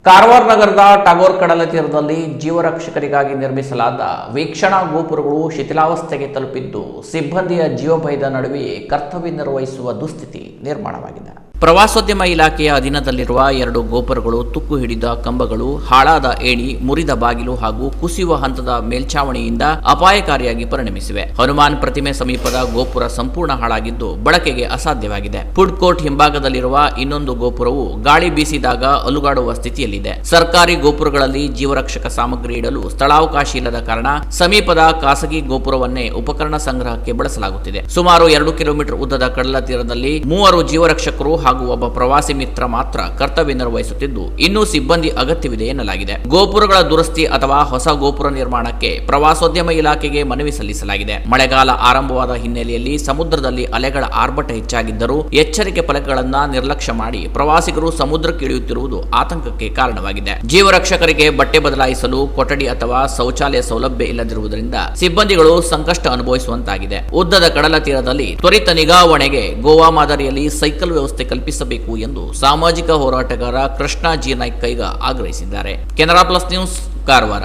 ಕಾರವಾರ ನಗರದ ಟಾಗೋರ್ ಕಡಲ ತೀರದಲ್ಲಿ ಜೀವರಕ್ಷಕರಿಗಾಗಿ ನಿರ್ಮಿಸಲಾದ ವೀಕ್ಷಣಾ ಗೋಪುರಗಳು ಶಿಥಿಲಾವಸ್ಥೆಗೆ ತಲುಪಿದ್ದು ಸಿಬ್ಬಂದಿಯ ಜೀವಭಯದ ನಡುವೆಯೇ ಕರ್ತವ್ಯ ನಿರ್ವಹಿಸುವ ದುಸ್ಥಿತಿ ನಿರ್ಮಾಣವಾಗಿದೆ. ಪ್ರವಾಸೋದ್ಯಮ ಇಲಾಖೆಯ ಅಧೀನದಲ್ಲಿರುವ 2 ಗೋಪುರಗಳು ತುಕ್ಕು ಹಿಡಿದ ಕಂಬಗಳು, ಹಾಳಾದ ಏಣಿ, ಮುರಿದ ಬಾಗಿಲು ಹಾಗೂ ಕುಸಿಯುವ ಹಂತದ ಮೇಲ್ಛಾವಣಿಯಿಂದ ಅಪಾಯಕಾರಿಯಾಗಿ ಪರಿಣಮಿಸಿವೆ. ಹನುಮಾನ್ ಪ್ರತಿಮೆ ಸಮೀಪದ ಗೋಪುರ ಸಂಪೂರ್ಣ ಹಾಳಾಗಿದ್ದು ಬಳಕೆಗೆ ಅಸಾಧ್ಯವಾಗಿದೆ. ಫುಡ್ ಕೋರ್ಟ್ ಹಿಂಭಾಗದಲ್ಲಿರುವ ಇನ್ನೊಂದು ಗೋಪುರವು ಗಾಳಿ ಬೀಸಿದಾಗ ಅಲುಗಾಡುವ ಸ್ಥಿತಿಯಲ್ಲಿದೆ. ಸರ್ಕಾರಿ ಗೋಪುರಗಳಲ್ಲಿ ಜೀವರಕ್ಷಕ ಸಾಮಗ್ರಿ ಇಡಲು ಸ್ಥಳಾವಕಾಶ ಇಲ್ಲದ ಕಾರಣ ಸಮೀಪದ ಖಾಸಗಿ ಗೋಪುರವನ್ನೇ ಉಪಕರಣ ಸಂಗ್ರಹಕ್ಕೆ ಬಳಸಲಾಗುತ್ತಿದೆ. ಸುಮಾರು 2 ಕಿಲೋಮೀಟರ್ ಉದ್ದದ ಕಡಲ ತೀರದಲ್ಲಿ 3 ಜೀವರಕ್ಷಕರು ಹಾಗೂ ಒಬ್ಬ ಪ್ರವಾಸಿ ಮಿತ್ರ ಮಾತ್ರ ಕರ್ತವ್ಯ ನಿರ್ವಹಿಸುತ್ತಿದ್ದು ಇನ್ನೂ ಸಿಬ್ಬಂದಿ ಅಗತ್ಯವಿದೆ ಎನ್ನಲಾಗಿದೆ. ಗೋಪುರಗಳ ದುರಸ್ತಿ ಅಥವಾ ಹೊಸ ಗೋಪುರ ನಿರ್ಮಾಣಕ್ಕೆ ಪ್ರವಾಸೋದ್ಯಮ ಇಲಾಖೆಗೆ ಮನವಿ ಸಲ್ಲಿಸಲಾಗಿದೆ. ಮಳೆಗಾಲ ಆರಂಭವಾದ ಹಿನ್ನೆಲೆಯಲ್ಲಿ ಸಮುದ್ರದಲ್ಲಿ ಅಲೆಗಳ ಆರ್ಭಟ ಹೆಚ್ಚಾಗಿದ್ದರೂ ಎಚ್ಚರಿಕೆ ಫಲಕಗಳನ್ನು ನಿರ್ಲಕ್ಷ್ಯ ಮಾಡಿ ಪ್ರವಾಸಿಗರು ಸಮುದ್ರಕ್ಕೆ ಇಳಿಯುತ್ತಿರುವುದು ಆತಂಕಕ್ಕೆ ಕಾರಣವಾಗಿದೆ. ಜೀವರಕ್ಷಕರಿಗೆ ಬಟ್ಟೆ ಬದಲಾಯಿಸಲು ಕೊಠಡಿ ಅಥವಾ ಶೌಚಾಲಯ ಸೌಲಭ್ಯ ಇಲ್ಲದಿರುವುದರಿಂದ ಸಿಬ್ಬಂದಿಗಳು ಸಂಕಷ್ಟ ಅನುಭವಿಸುವಂತಾಗಿದೆ. ಉದ್ದದ ಕಡಲ ತೀರದಲ್ಲಿ ತ್ವರಿತ ನಿಗಾವಣೆಗೆ ಗೋವಾ ಮಾದರಿಯಲ್ಲಿ ಸೈಕಲ್ ವ್ಯವಸ್ಥೆ ಕಲ್ಪಿಸಬೇಕು ಎಂದು ಸಾಮಾಜಿಕ ಹೋರಾಟಗಾರ ಕೃಷ್ಣ ಜಿ ನಾಯ್ಕ ಕೈಗ ಆಗ್ರಹಿಸಿದ್ದಾರೆ. Canara plus news, Karwar.